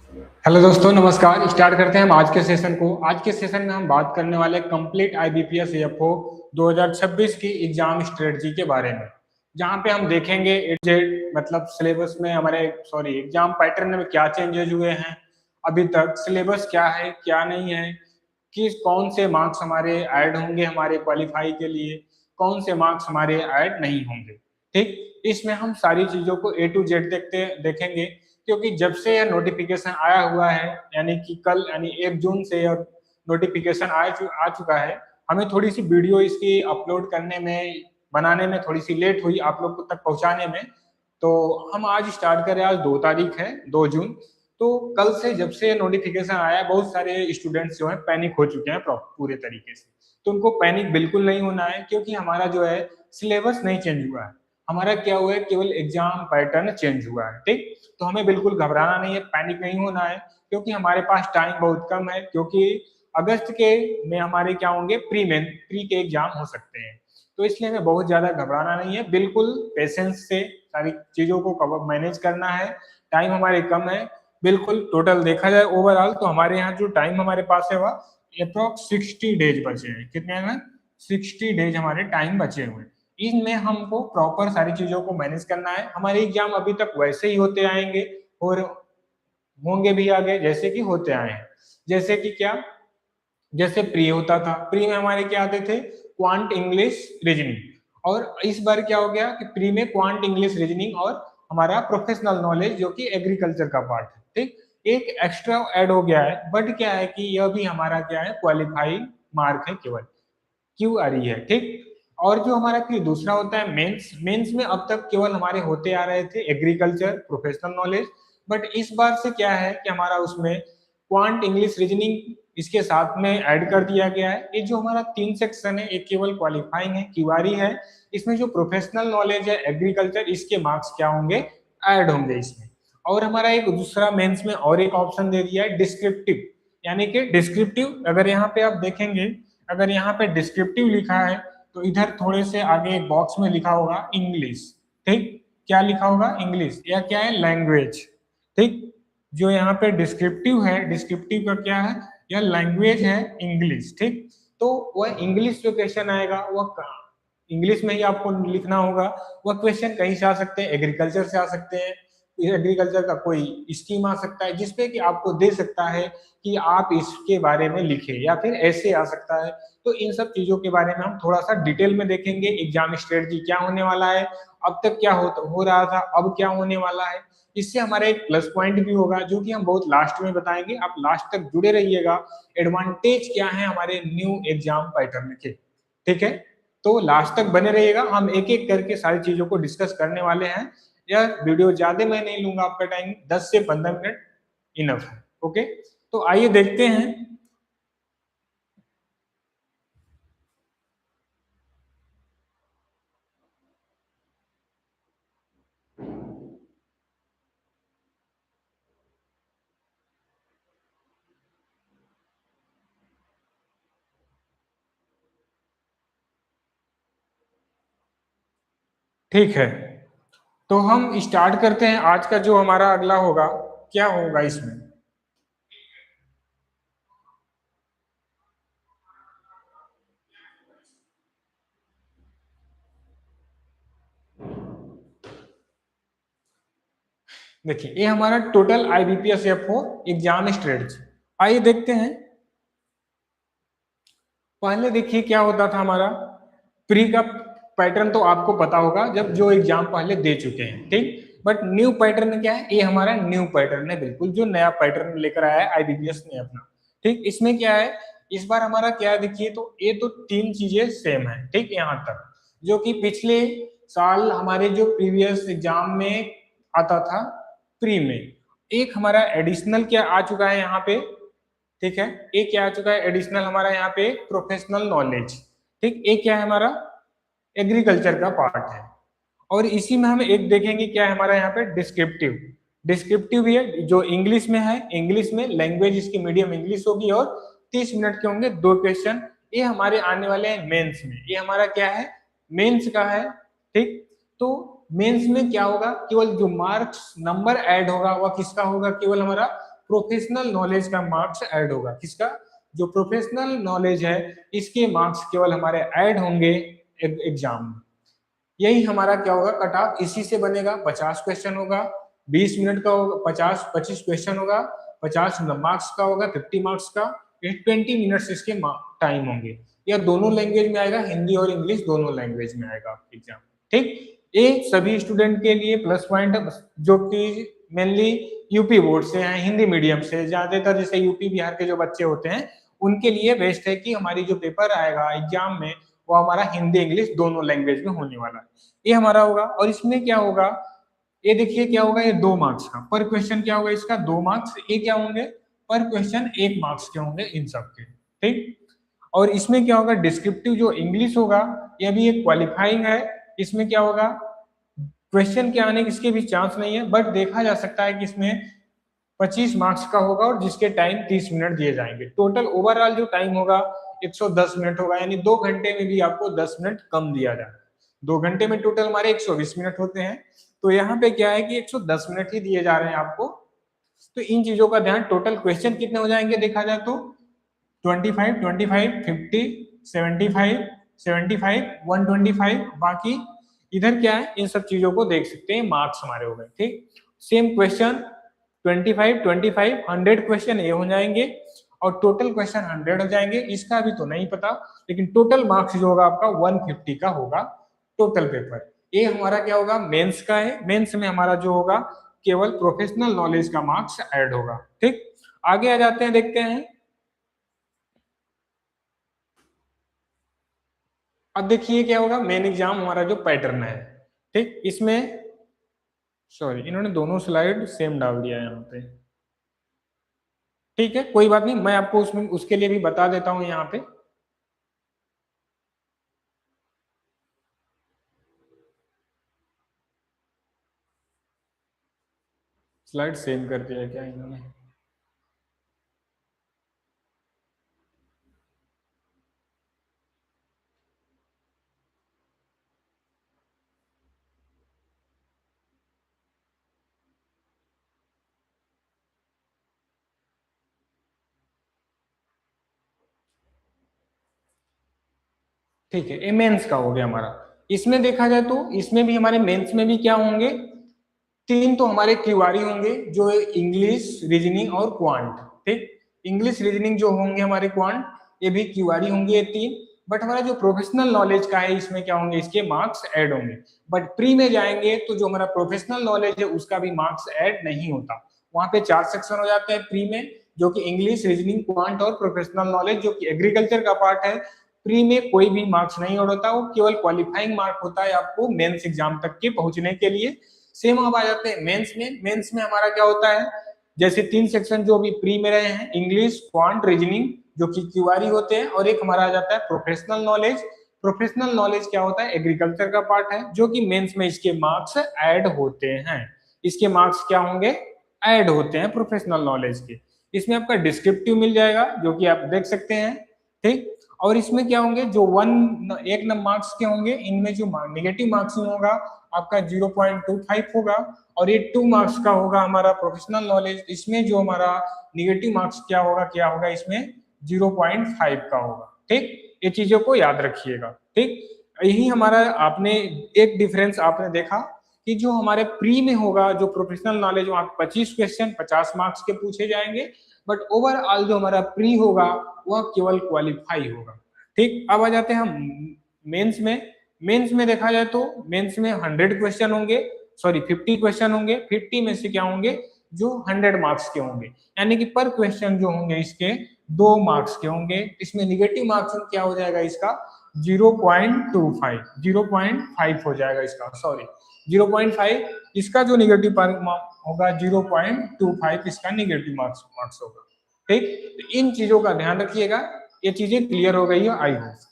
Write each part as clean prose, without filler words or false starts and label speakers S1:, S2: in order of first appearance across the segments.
S1: Hello दोस्तों, नमस्कार। Start करते हैं हम आज के सेशन को। आज के सेशन में हम बात करने वाले कंप्लीट आईबीपीएस एएफओ 2026 की एग्जाम स्ट्रेटजी के बारे में, जहां पे हम देखेंगे जेड मतलब सिलेबस में हमारे एग्जाम पैटर्न में क्या चेंजेस हुए हैं, अभी तक सिलेबस क्या है क्या नहीं है, किस कौन से मार्क्स हमारे ऐड होंगे हमारे क्वालिफाई के लिए, कौन से मार्क्स हमारे ऐड नहीं होंगे। ठीक, इसमें हम सारी चीजों को ए टू जेड देखेंगे, क्योंकि जब से यह नोटिफिकेशन आया हुआ है, यानी कि कल यानी 1 जून से यह नोटिफिकेशन आ चुका है, हमें थोड़ी सी वीडियो इसकी अपलोड करने में बनाने में थोड़ी सी लेट हुई आप लोग तक पहुंचाने में। तो हम आज स्टार्ट करें, आज 2 तारीख है, 2 जून। तो कल से जब से नोटिफिकेशन आया, बहुत सारे स्टूडेंट्स जो है पैनिक हो चुके हैं पूरे तरीके से। तो उनको पैनिक बिल्कुल नहीं होना है, क्योंकि हमारा जो है सिलेबस नहीं चेंज हुआ है। हमारा क्या हुआ है, केवल एग्जाम पैटर्न चेंज हुआ है। ठीक, तो हमें बिल्कुल घबराना नहीं है, पैनिक नहीं होना है, क्योंकि हमारे पास टाइम बहुत कम है। क्योंकि अगस्त के में हमारे क्या होंगे, प्री के एग्जाम हो सकते हैं। तो इसलिए हमें बहुत ज्यादा घबराना नहीं है, बिल्कुल पेशेंस से सारी चीजों को मैनेज करना है। टाइम हमारे कम है, बिल्कुल। टोटल देखा जाए ओवरऑल तो हमारे यहाँ जो टाइम हमारे पास है वह अप्रोक्स 60 डेज बचे हैं। कितने हैं? 60 डेज हमारे टाइम बचे हुए हैं। इनमें हमको प्रॉपर सारी चीजों को मैनेज करना है। हमारे एग्जाम अभी तक वैसे ही होते आएंगे और होंगे भी आगे जैसे कि होते आए हैं। जैसे कि क्या, जैसे प्री होता था, प्री में हमारे क्या आते थे, क्वांट इंग्लिश रीजनिंग। और इस बार क्या हो गया कि प्री में क्वांट इंग्लिश रीजनिंग और हमारा प्रोफेशनल नॉलेज जो कि एग्रीकल्चर का पार्ट है। ठीक, एक एक्स्ट्रा ऐड हो गया है, बट क्या है कि यह भी हमारा क्या है, क्वालिफाई मार्क है केवल, क्यू आ रही है। ठीक, और जो हमारा फिर दूसरा होता है मेंस। मेंस में अब तक केवल हमारे होते आ रहे थे एग्रीकल्चर, प्रोफेशनल नॉलेज, बट इस बार से क्या है कि हमारा उसमें क्वांट इंग्लिश रीजनिंग इसके साथ में ऐड कर दिया गया है। ये जो हमारा 3 सेक्शन है, एक केवल क्वालिफाइंग है, क्यूआरई है। इसमें जो प्रोफेशनल नॉलेज है एग्रीकल्चर, इसके मार्क्स क्या होंगे, ऐड होंगे इसमें। और हमारा एक दूसरा मेंस में और एक ऑप्शन दे दिया है डिस्क्रिप्टिव, यानी कि डिस्क्रिप्टिव अगर यहाँ पे आप देखेंगे, अगर यहाँ पे डिस्क्रिप्टिव लिखा है तो इधर थोड़े से आगे एक बॉक्स में लिखा होगा इंग्लिश। ठीक, क्या लिखा होगा, इंग्लिश, या क्या है, लैंग्वेज। ठीक, जो यहाँ पे डिस्क्रिप्टिव है, डिस्क्रिप्टिव का क्या है, यह लैंग्वेज है इंग्लिश। ठीक, तो वह इंग्लिश जो क्वेश्चन आएगा वह इंग्लिश में ही आपको लिखना होगा। वह क्वेश्चन कहीं से आ सकते हैं, एग्रीकल्चर से आ सकते हैं, एग्रीकल्चर का कोई स्कीम आ सकता है जिसपे कि आपको दे सकता है कि आप इसके बारे में लिखें, या फिर ऐसे आ सकता है। तो इन सब चीजों के बारे में हम थोड़ा सा डिटेल में देखेंगे, एग्जाम स्ट्रेटजी क्या होने वाला है, अब तक क्या हो रहा था, अब क्या होने वाला है। इससे हमारा एक प्लस पॉइंट भी होगा जो कि हम बहुत लास्ट में बताएंगे, आप लास्ट तक जुड़े रहिएगा। एडवांटेज क्या है हमारे न्यू एग्जाम पैटर्न के, ठीक है। तो लास्ट तक बने रहिएगा, हम एक एक करके सारी चीजों को डिस्कस करने वाले हैं। यह वीडियो ज्यादा मैं नहीं लूंगा आपका टाइम, 10 से 15 मिनट इनफ है। ओके, तो आइए देखते हैं। ठीक है, तो हम स्टार्ट करते हैं। आज का जो हमारा अगला होगा, क्या होगा इसमें, देखिए ये हमारा total IBPS FO exam strategy. आइए देखते हैं। पहले देखिए क्या होता था हमारा प्री का पैटर्न, तो आपको पता होगा जब जो एग्जाम पहले दे चुके हैं। ठीक, बट न्यू पैटर्न क्या है, ये हमारा न्यू पैटर्न है, बिल्कुल जो नया पैटर्न लेकर आया है आईबीपीएस ने अपना। ठीक, इसमें क्या है, इस बार हमारा क्या है, देखिए तो ये तो 3 चीजें सेम है। ठीक, यहाँ तक जो कि पिछले साल हमारे जो प्रीवियस एग्जाम में आता था प्री में, एक हमारा एडिशनल क्या आ चुका है यहाँ पे। ठीक है, एक क्या आ चुका है एडिशनल हमारा यहाँ पे, प्रोफेशनल नॉलेज। ठीक, एक क्या है हमारा, एग्रीकल्चर का पार्ट है। और इसी में हम एक देखेंगे क्या है हमारा यहाँ पे, डिस्क्रिप्टिव। डिस्क्रिप्टिव भी है जो इंग्लिश में है, इंग्लिश में लैंग्वेज इसकी मीडियम इंग्लिश होगी, और 30 मिनट के होंगे 2 क्वेश्चन। ये हमारे आने वाले हैं मेंस में, ये हमारा क्या है, मेंस का है। ठीक, तो मेंस में क्या होगा, केवल जो मार्क्स नंबर ऐड होगा वह किसका होगा, केवल हमारा प्रोफेशनल नॉलेज का मार्क्स ऐड होगा। किसका? जो प्रोफेशनल नॉलेज है इसके मार्क्स केवल हमारे ऐड होंगे एग्जाम में। यही हमारा क्या होगा, कट ऑफ इसी से बनेगा। 50 क्वेश्चन होगा, 20 मिनट का होगा, 25 क्वेश्चन होगा, 50 मार्क्स का होगा, 50 मार्क्स का, 20 मिनट्स इसके टाइम होंगे। यह दोनों लैंग्वेज में आएगा, हिंदी और इंग्लिश दोनों लैंग्वेज में आएगा एग्जाम। ठीक, ये सभी स्टूडेंट के लिए प्लस पॉइंट जो कि मेनली यूपी बोर्ड से हैं, हिंदी मीडियम से, ज्यादातर जैसे यूपी बिहार के जो बच्चे होते हैं उनके लिए बेस्ट है कि हमारी जो पेपर आएगा एग्जाम में वो हमारा हिंदी इंग्लिश दोनों लैंग्वेज में होने वाला है। ये हमारा होगा। और इसमें क्या होगा, ये देखिए क्या होगा, ये 2 मार्क्स का पर क्वेश्चन क्या होगा, इसका 2 मार्क्स। ये क्या होंगे, पर क्वेश्चन 1 मार्क्स के होंगे इन सब के। ठीक, और इसमें क्या होगा, डिस्क्रिप्टिव जो इंग्लिश होगा यह भी एक क्वालिफाइंग है। इसमें क्या होगा, क्वेश्चन के आने की इसके भी चांस नहीं है, बट देखा जा सकता है कि इसमें 25 मार्क्स का होगा और जिसके टाइम 30 मिनट दिए जाएंगे। टोटल ओवरऑल जो टाइम होगा 110 मिनट होगा, यानी 2 घंटे में भी आपको 10 मिनट कम दिया जाएगा। 2 घंटे में टोटल हमारे 120 मिनट होते हैं, तो यहाँ पे क्या है कि 110 मिनट ही दिए जा रहे हैं आपको। तो इन चीजों का ध्यान, टोटल क्वेश्चन कितने हो जाएंगे देखा जाए तो 25, 25, 50, 75, 75, 125। बाकी इधर क्या है, इन सब चीजों को देख सकते हैं, मार्क्स हमारे हो गए। ठीक, सेम क्वेश्चन 25, 25, 100 क्वेश्चन ये हो जाएंगे और टोटल क्वेश्चन 100 हो जाएंगे। इसका अभी तो नहीं पता, लेकिन टोटल मार्क्स जो होगा आपका 150 का होगा टोटल पेपर। ये हमारा क्या होगा, मेंस का है। मेंस में हमारा जो होगा केवल प्रोफेशनल नॉलेज का मार्क्स ऐड होगा। ठीक, आगे आ जाते हैं, देखते हैं। अब देखिए क्या होगा, मेन एग्जाम हमारा जो पैटर्न है। ठीक, इसमें सॉरी इन्होंने दोनों स्लाइड सेम डाल दिया है यहाँ पे। ठीक है, कोई बात नहीं, मैं आपको उसमें उसके लिए भी बता देता हूं यहाँ पे। स्लाइड सेम कर दिया है क्या इन्होंने? ठीक है, ये मेंस का हो गया हमारा। इसमें देखा जाए तो इसमें भी हमारे मेंस में भी क्या होंगे, 3 तो हमारे क्यूआरई होंगे, जो इंग्लिश, रीजनिंग और क्वांट। ठीक, इंग्लिश रीजनिंग जो होंगे हमारे क्वांट, ये भी क्यूआरई होंगे ये 3। बट हमारा जो प्रोफेशनल नॉलेज का है इसमें क्या होंगे, इसके मार्क्स ऐड होंगे। बट प्री में जाएंगे तो जो हमारा प्रोफेशनल नॉलेज है उसका भी मार्क्स ऐड नहीं होता। वहां पे 4 सेक्शन हो जाते हैं प्री में, जो कि इंग्लिश, रीजनिंग, क्वांट और प्रोफेशनल नॉलेज, जो कि एग्रीकल्चर का पार्ट है। प्री में कोई भी मार्क्स नहीं होता, वो केवल क्वालिफाइंग मार्क होता है आपको मेंस एग्जाम तक के पहुंचने के लिए। सेम अब आ जाते हैं मेंस में। मेंस में हमारा क्या होता है, जैसे 3 सेक्शन जो अभी प्री में रहे हैं, इंग्लिश, क्वांट, रीजनिंग, जो कि क्यूआरई होते हैं, और एक हमारा आ जाता है प्रोफेशनल नॉलेज। प्रोफेशनल नॉलेज क्या होता है, एग्रीकल्चर का पार्ट है, जो कि मेंस में इसके मार्क्स ऐड होते हैं। इसके मार्क्स क्या होंगे, ऐड होते हैं प्रोफेशनल नॉलेज के। इसमें आपका डिस्क्रिप्टिव मिल जाएगा, जो कि आप देख सकते हैं। ठीक, और इसमें क्या होंगे, जो 1 मार्क्स के होंगे, इनमें जो नेगेटिव मार्क्सिंग होगा आपका 0.25 होगा, और ये 2 मार्क्स का होगा हमारा प्रोफेशनल नॉलेज। इसमें जो हमारा नेगेटिव मार्क्स क्या होगा इसमें 0.5 का होगा। ठीक, ये चीजों को याद रखिएगा। ठीक, यही हमारा आपने एक डिफरेंस आपने देखा कि जो हमारे प्री में होगा, जो प्रोफेशनल नॉलेज, वहां 25 क्वेश्चन 50 मार्क्स के पूछे जाएंगे। बट ओवरऑल जो हमारा प्री होगा वह केवल क्वालिफाई होगा। ठीक, अब आ जाते हैं हम मेंस में। मेंस में देखा जाए तो मेंस में 100 क्वेश्चन होंगे, सॉरी 50 क्वेश्चन होंगे। 50 में से क्या होंगे, जो 100 मार्क्स के होंगे, यानी कि पर क्वेश्चन जो होंगे इसके 2 मार्क्स के होंगे। इसमें निगेटिव मार्क्स क्या हो जाएगा इसका 0.25, 0.5 हो जाएगा इसका, सॉरी 0.5। इसका जो निगेटिव होगा 0.25 इसका निगेटिव मार्क्स होगा। ठीक, तो इन चीजों का ध्यान रखिएगा। ये चीजें क्लियर हो गई है, आई होप।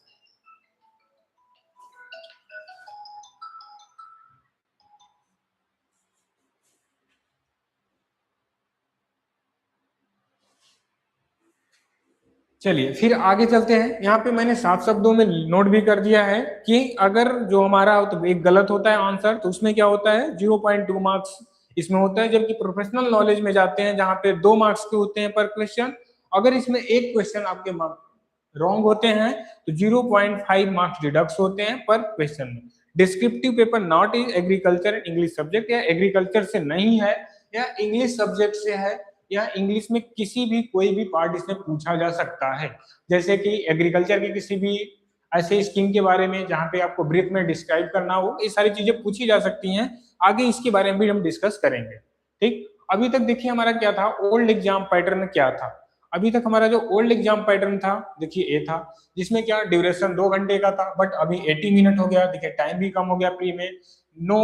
S1: चलिए फिर आगे चलते हैं। यहाँ पे मैंने 7 शब्दों में नोट भी कर दिया है कि अगर जो हमारा तो एक गलत होता है आंसर, तो उसमें क्या होता है 0.2 मार्क्स। इसमें होता है, जबकि प्रोफेशनल नॉलेज में जाते हैं जहां पे 2 मार्क्स के होते हैं पर क्वेश्चन। अगर इसमें एक क्वेश्चन आपके रॉन्ग होते हैं तो 0.5 मार्क्स डिडक्ट होते हैं पर क्वेश्चन में। Descriptive paper not is agriculture and English subject, या एग्रीकल्चर से नहीं है या इंग्लिश सब्जेक्ट से है, या इंग्लिश में किसी भी कोई भी पार्ट इसमें पूछा जा सकता है। जैसे कि एग्रीकल्चर की किसी भी ऐसे स्कीम के बारे में जहां पे आपको ब्रीफ में डिस्क्राइब करना हो, ये सारी चीजें पूछी जा सकती हैं। आगे इसके बारे में भी हम डिस्कस करेंगे। ठीक, अभी तक देखिए हमारा क्या था, ओल्ड एग्जाम पैटर्न क्या था। अभी तक हमारा जो ओल्ड एग्जाम पैटर्न था, देखिए ए था, जिसमें क्या ड्यूरेशन 2 घंटे का था, बट अभी 80 मिनट हो गया। देखिए टाइम भी कम हो गया प्री में। नो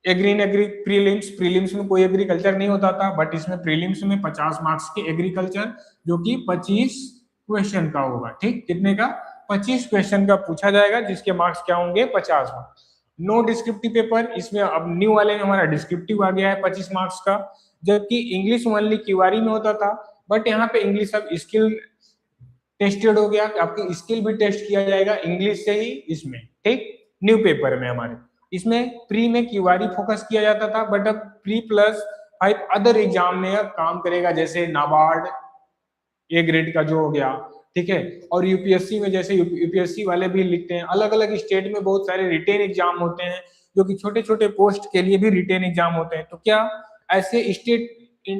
S1: एग्री प्रीलिम्स, प्रीलिम्स में कोई एग्रीकल्चर नहीं होता था, बट इसमें प्रीलिम्स में 50 मार्क्स के एग्रीकल्चर, जो कि 25 क्वेश्चन का होगा। ठीक, कितने का? 25 क्वेश्चन का पूछा जाएगा, जिसके मार्क्स क्या होंगे? 50 मार्क्स। नो डिस्क्रिप्टिव पेपर, इसमें अब न्यू वाले में हमारा डिस्क्रिप्टिव आ गया है 25 मार्क्स का, जबकि इंग्लिश ओनली क्यूआरई में होता था, बट यहाँ पे इंग्लिश अब स्किल टेस्टेड हो गया, आपकी स्किल भी टेस्ट किया जाएगा इंग्लिश से ही इसमें। ठीक, न्यू पेपर में हमारे इसमें प्री में क्यूआरई फोकस किया जाता था, बट अब प्री प्लस 5 अदर एग्जाम में काम करेगा, जैसे नाबार्ड ए ग्रेड का जो हो गया। ठीक है, और यूपीएससी में जैसे यूपीएससी वाले भी लिखते हैं, अलग अलग स्टेट में बहुत सारे रिटेन एग्जाम होते हैं, जो कि छोटे छोटे पोस्ट के लिए भी रिटेन एग्जाम होते हैं। तो क्या ऐसे स्टेट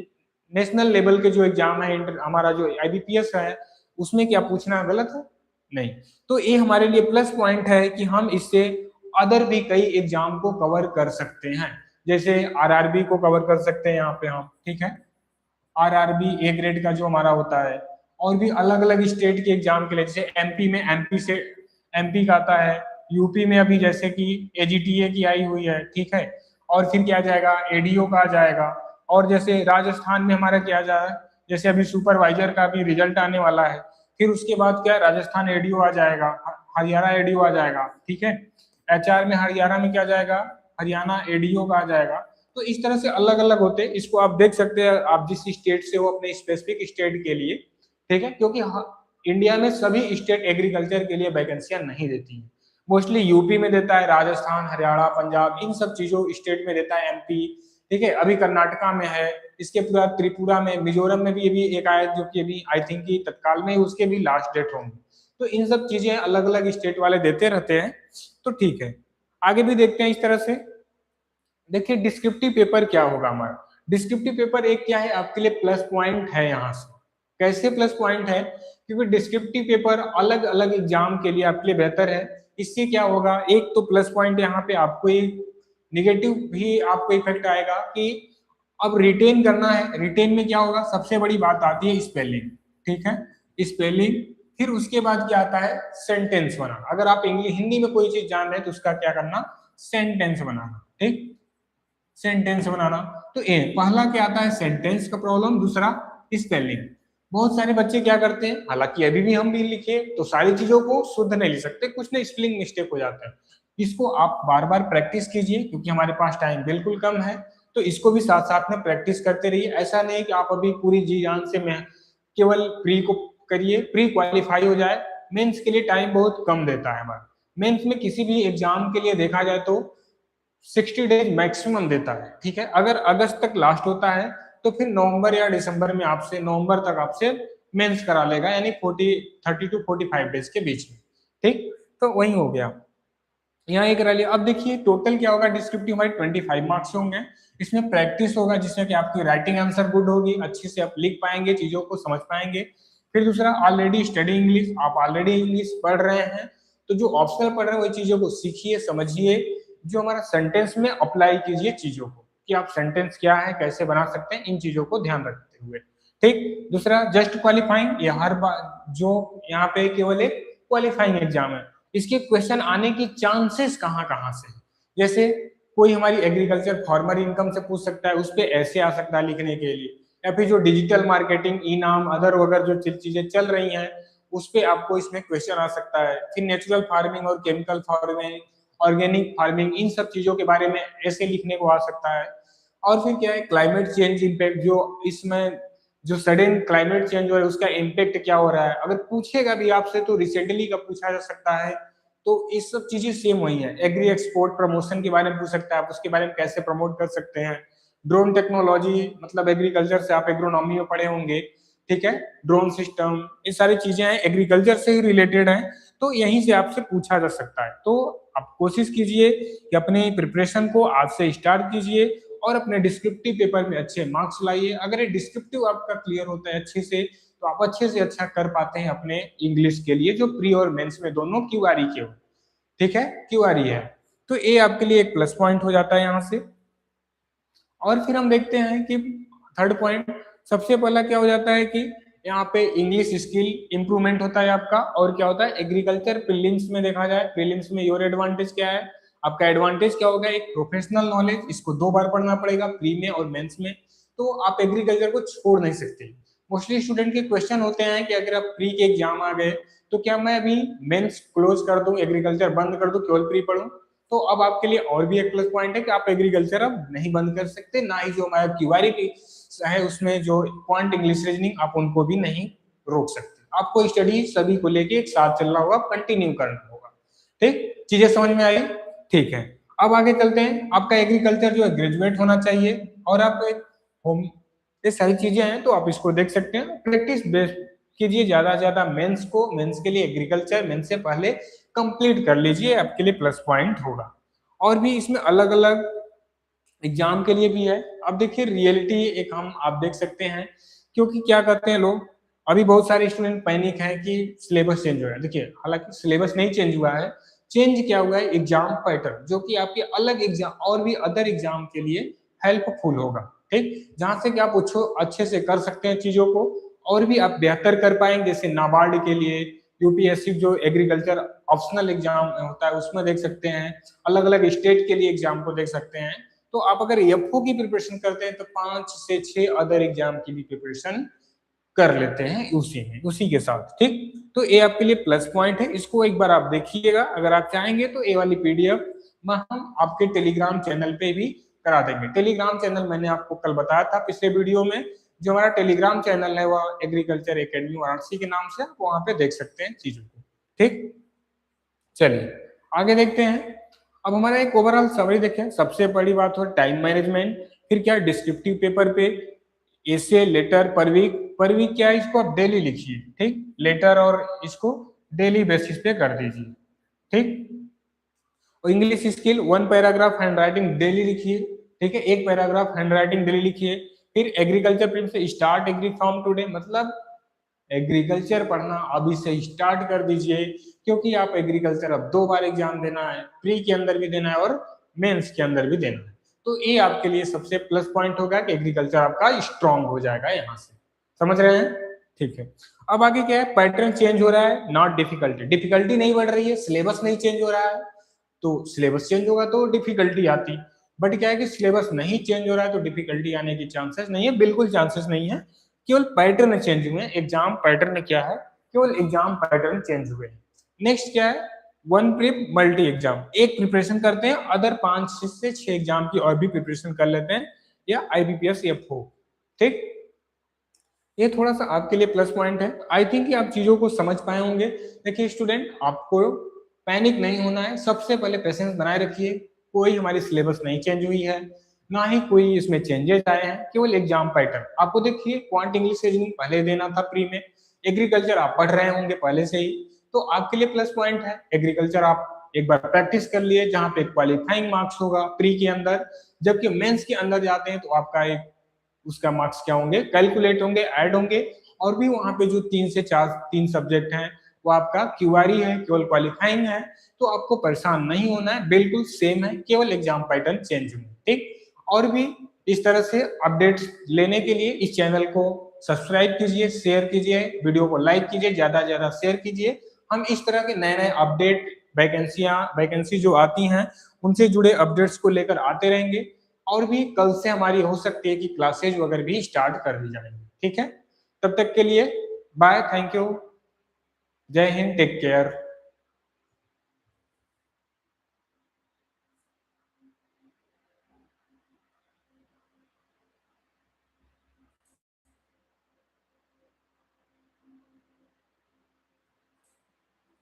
S1: नेशनल लेवल के जो एग्जाम है, हमारा जो आईबीपीएस है, उसमें क्या पूछना गलत है? नहीं। तो ये हमारे लिए प्लस पॉइंट है कि हम इससे अदर भी कई एग्जाम को कवर कर सकते हैं, जैसे आरआरबी को कवर कर सकते हैं यहाँ पे हम। ठीक है, आरआरबी ए ग्रेड का जो हमारा होता है, और भी अलग अलग स्टेट के एग्जाम के लिए, जैसे एमपी में एमपी से एमपी का आता है, यूपी में अभी जैसे कि एजीटीए की आई हुई है। ठीक है, और फिर क्या जाएगा, एडीओ का आ जाएगा, और जैसे राजस्थान में हमारा क्या जाए, जैसे अभी सुपरवाइजर का भी रिजल्ट आने वाला है, फिर उसके बाद क्या राजस्थान एडीओ आ जाएगा, हरियाणा एडीओ आ जाएगा। ठीक है, एचआर में हरियाणा में क्या जाएगा, हरियाणा एडीओ का आ जाएगा। तो इस तरह से अलग अलग होते हैं, इसको आप देख सकते हैं, आप जिस स्टेट से हो अपने स्पेसिफिक स्टेट के लिए। ठीक है, क्योंकि इंडिया में सभी स्टेट एग्रीकल्चर के लिए वैकेंसियां नहीं देती है, मोस्टली यूपी में देता है, राजस्थान, हरियाणा, पंजाब, इन सब चीजों स्टेट में देता है, एमपी। ठीक है, अभी कर्नाटका में है, इसके पूरा त्रिपुरा में, मिजोरम में भी अभी एक आया, जो कि अभी आई थिंक कि तत्काल में उसके भी लास्ट डेट होंगे। तो इन सब चीजें अलग अलग स्टेट वाले देते रहते हैं। तो ठीक है, आगे भी देखते हैं इस तरह से। देखिए डिस्क्रिप्टिव पेपर क्या होगा हमारा। डिस्क्रिप्टिव पेपर एक क्या है, आपके लिए प्लस पॉइंट है। यहाँ से कैसे प्लस पॉइंट है, क्योंकि डिस्क्रिप्टिव पेपर अलग अलग एग्जाम के लिए आपके लिए बेहतर है। इससे क्या होगा, एक तो प्लस पॉइंट यहाँ पे आपको एक निगेटिव भी आपको इफेक्ट आएगा कि अब रिटेन करना है। रिटेन में क्या होगा, सबसे बड़ी बात आती है स्पेलिंग। ठीक है, स्पेलिंग, फिर उसके बाद क्या आता है, सेंटेंस बनाना। अगर आप इंग्लिश हिंदी में कोई चीज जान रहे हैं तो उसका क्या करना, सेंटेंस बनाना। ठीक, सेंटेंस बनाना। तो ए पहला क्या आता है, सेंटेंस का प्रॉब्लम, दूसरा स्पेलिंग। बहुत सारे बच्चे क्या करते हैं, हालांकि अभी भी हम भी लिखे तो सारी चीजों को शुद्ध नहीं लिख सकते, कुछ ना स्पेलिंग मिस्टेक हो जाता है। इसको आप बार बार प्रैक्टिस कीजिए, क्योंकि हमारे पास टाइम बिल्कुल कम है, तो इसको भी साथ साथ में प्रैक्टिस करते रहिए। ऐसा नहीं कि आप अभी पूरी जी जान से मैं केवल प्री को करिए, प्री क्वालिफाई हो जाए। मेंस के लिए टाइम बहुत कम देता है हमारा। मेंस में किसी भी एग्जाम के लिए देखा जाए तो 60 डेज मैक्सिमम देता है। ठीक है, अगर अगस्त तक लास्ट होता है तो फिर नवंबर या दिसंबर में आपसे, नवंबर तक आपसे मेंस करा लेगा, यानी 30 टू 45 डेज के बीच में। ठीक, तो वही हो गया, यहाँ एक रह लिया। अब देखिए टोटल क्या होगा, डिस्क्रिप्टिव हमारे 25 मार्क्स होंगे। इसमें प्रैक्टिस होगा, जिसमें कि आपकी राइटिंग आंसर गुड होगी, अच्छे से आप लिख पाएंगे, चीजों को समझ पाएंगे। फिर दूसरा, ऑलरेडी स्टडी इंग्लिश, आप ऑलरेडी इंग्लिश पढ़ रहे हैं तो जो ऑप्शनल पढ़ रहे हैं वही चीजों को सीखिए, समझिए, जो हमारा सेंटेंस में अप्लाई कीजिए चीजों को, कि आप सेंटेंस क्या है, कैसे बना सकते हैं, इन चीजों को ध्यान रखते हुए। ठीक, दूसरा जस्ट क्वालिफाइंग, ये हर बार जो यहाँ पे केवल एक क्वालिफाइंग एग्जाम है, इसके क्वेश्चन आने की चांसेस कहाँ कहाँ से, जैसे कोई हमारी एग्रीकल्चर फार्मर इनकम से पूछ सकता है, उस पर ऐसे आ सकता है लिखने के लिए, या फिर जो डिजिटल मार्केटिंग, ई नाम, अदर वगैरह जो चीजें चल रही हैं उस पे आपको इसमें क्वेश्चन आ सकता है। फिर नेचुरल फार्मिंग और केमिकल फार्मिंग, ऑर्गेनिक फार्मिंग, इन सब चीजों के बारे में ऐसे लिखने को आ सकता है। और फिर क्या है, क्लाइमेट चेंज इम्पैक्ट, जो इसमें जो सडन क्लाइमेट चेंज हो रहा है उसका इम्पैक्ट क्या हो रहा है, अगर पूछेगा भी आपसे तो रिसेंटली का पूछा जा सकता है, तो ये सब चीजें सेम वही है। एग्री एक्सपोर्ट प्रमोशन के बारे में पूछ सकता है, आप उसके बारे में कैसे प्रमोट कर सकते हैं। ड्रोन टेक्नोलॉजी, मतलब एग्रीकल्चर से आप एग्रोनॉमी में पढ़े होंगे, ठीक है। ड्रोन सिस्टम, ये सारी चीजें हैं एग्रीकल्चर से ही रिलेटेड हैं, तो यहीं से आपसे पूछा जा सकता है। तो आप कोशिश कीजिए कि अपने प्रिपरेशन को आज से स्टार्ट कीजिए और अपने डिस्क्रिप्टिव पेपर में अच्छे मार्क्स लाइए। अगर ये डिस्क्रिप्टिव आपका क्लियर होता है अच्छे से आप अच्छे से अच्छा कर पाते हैं अपने इंग्लिश के लिए, जो प्री और मेंस में दोनों क्यूआरई के हो, ठीक है, क्यूआरई है। तो ये आपके लिए एक प्लस पॉइंट हो जाता है यहाँ से। और फिर हम देखते हैं कि थर्ड पॉइंट, सबसे पहला क्या हो जाता है कि यहाँ पे इंग्लिश स्किल इंप्रूवमेंट होता है आपका। और क्या होता है, एग्रीकल्चर प्रीलिम्स में देखा जाए, प्रीलिम्स में योर एडवांटेज क्या है, आपका एडवांटेज क्या होगा, एक प्रोफेशनल नॉलेज, इसको 2 बार पढ़ना पड़ेगा, प्री में और मेंस में। तो आप एग्रीकल्चर को छोड़ नहीं सकते। मोस्टली स्टूडेंट के क्वेश्चन होते हैं कि अगर आप प्री के एग्जाम आ गए तो क्या मैं अभी मेंस क्लोज कर दूं, एग्रीकल्चर बंद कर दूं, केवल प्री पढ़ूं। तो अब आपके लिए और भी एक प्लस पॉइंट है कि आप एग्रीकल्चर अब नहीं बंद कर सकते, ना ही जो हमारा क्यूआरई है उसमें जो क्वांट इंग्लिश रीजनिंग, आप उनको भी नहीं रोक सकते। आपको स्टडी सभी को लेके एक साथ चलना होगा, कंटिन्यू करना होगा। ठीक, चीजें समझ में आई? ठीक है, अब आगे चलते हैं। आपका एग्रीकल्चर जो है ग्रेजुएट होना चाहिए, और आप एक होम, ये सारी चीजें हैं तो आप इसको देख सकते हैं। प्रैक्टिस बेस्ट कीजिए ज्यादा से ज्यादा मेंस को, मेंस के लिए एग्रीकल्चर मेंस से पहले कंप्लीट कर लीजिए, आपके लिए प्लस पॉइंट होगा। और भी इसमें अलग अलग एग्जाम के लिए भी है। अब देखिए रियलिटी एक हम आप देख सकते हैं, क्योंकि क्या करते हैं लोग, अभी बहुत सारे स्टूडेंट पैनिक है कि सिलेबस चेंज हो रहा है। देखिए हालांकि सिलेबस नहीं चेंज हुआ है, चेंज क्या हुआ है, एग्जाम पैटर्न, जो कि आपके अलग एग्जाम और भी अदर एग्जाम के लिए हेल्पफुल होगा। ठीक, जहां से कि आप अच्छे से कर सकते हैं चीजों को, और भी आप बेहतर कर पाएंगे। जैसे नाबार्ड के लिए, यूपीएससी जो एग्रीकल्चर ऑप्शनल एग्जाम होता है उसमें देख सकते हैं, अलग अलग स्टेट के लिए एग्जाम को देख सकते हैं। तो आप अगर एफओ की प्रिपरेशन करते हैं तो 5 से 6 अदर एग्जाम की भी प्रिपरेशन कर लेते हैं उसी के साथ। ठीक, तो ये आपके लिए प्लस पॉइंट है, इसको एक बार आप देखिएगा। अगर आप चाहेंगे तो ये वाली पीडीएफ में हम आपके टेलीग्राम चैनल पे भी करा देंगे। टेलीग्राम चैनल मैंने आपको कल बताया था पिछले वीडियो में, जो हमारा टेलीग्राम चैनल है वह एग्रीकल्चर एकेडमी वाराणसी के नाम से, वहां पे देख सकते हैं चीजों को। ठीक, चलिए आगे देखते हैं। अब हमारा एक ओवरऑल समरी देखें। सबसे बड़ी बात हो टाइम मैनेजमेंट, फिर क्या डिस्क्रिप्टिव पेपर पे एसे लेटर पर वीक क्या है, इसको आप डेली लिखिए। ठीक, लेटर और इसको डेली बेसिस पे कर दीजिए। ठीक, और English skill 1 paragraph hand writing daily लिखिए। ठीक है, 1 पैराग्राफ हैंड राइटिंग डेली लिखिए। फिर एग्रीकल्चर प्रीलिम्स से स्टार्ट एग्री फ्रॉम टुडे, मतलब एग्रीकल्चर पढ़ना अभी से स्टार्ट कर दीजिए, क्योंकि आप एग्रीकल्चर अब 2 बार एग्जाम देना है, प्री के अंदर भी देना है और मेंस के अंदर भी देना है। तो ये आपके लिए सबसे प्लस पॉइंट होगा कि एग्रीकल्चर आपका स्ट्रांग हो जाएगा यहाँ से। समझ रहे हैं? ठीक है, अब आगे क्या है, पैटर्न चेंज हो रहा है, नॉट डिफिकल्टी, डिफिकल्टी नहीं बढ़ रही है, सिलेबस नहीं चेंज हो रहा है। तो सिलेबस चेंज होगा तो डिफिकल्टी आती, बट क्या है कि सिलेबस नहीं चेंज हो रहा है तो डिफिकल्टी आने की चांसेस नहीं है, बिल्कुल चांसेस नहीं है। केवल पैटर्न चेंज हुए हैं, एग्जाम पैटर्न क्या है, केवल एग्जाम पैटर्न चेंज हुए हैं। नेक्स्ट क्या है, 1 प्रिप मल्टी एग्जाम, एक प्रिपरेशन करते हैं, अदर 5 से 6 एग्जाम की और भी प्रिपरेशन कर लेते हैं, या आईबीपीएस एफओ। ठीक, ये थोड़ा सा आपके लिए प्लस पॉइंट है। आई थिंक कि आप चीजों को समझ पाए होंगे। देखिए स्टूडेंट, आपको पैनिक नहीं होना है, सबसे पहले पेशेंस बनाए रखिए। कोई हमारी सिलेबस नहीं चेंज हुई है, ना ही कोई इसमें चेंजेस आए हैं, केवल एग्जाम पैटर्न। आपको देखिए क्वांट इंग्लिश रीजनिंग पहले देना था प्री में, एग्रीकल्चर आप पढ़ रहे होंगे पहले से ही, तो आपके लिए प्लस पॉइंट है। एग्रीकल्चर आप एक बार प्रैक्टिस कर लिए, जहां पे क्वालिफाइंग मार्क्स होगा प्री के अंदर, जबकि मेंस के अंदर जाते हैं तो आपका एक उसका मार्क्स क्या होंगे, कैलकुलेट होंगे, ऐड होंगे। और भी वहां पे जो 3 से 4 3 सब्जेक्ट हैं वो आपका क्यूआरई है, केवल क्वालिफाइंग है। तो आपको परेशान नहीं होना है, बिल्कुल सेम है, केवल एग्जाम पैटर्न चेंज होंगे। ठीक, और भी इस तरह से अपडेट्स लेने के लिए इस चैनल को सब्सक्राइब कीजिए, शेयर कीजिए, वीडियो को लाइक कीजिए, ज्यादा से ज्यादा शेयर कीजिए। हम इस तरह के नए नए अपडेट, वैकेंसी जो आती हैं उनसे जुड़े अपडेट्स को लेकर आते रहेंगे। और भी कल से हमारी हो सकती है कि क्लासेज वगैरह भी स्टार्ट कर दी जाएंगी। ठीक है, तब तक के लिए बाय, थैंक यू, जय हिंद, टेक केयर।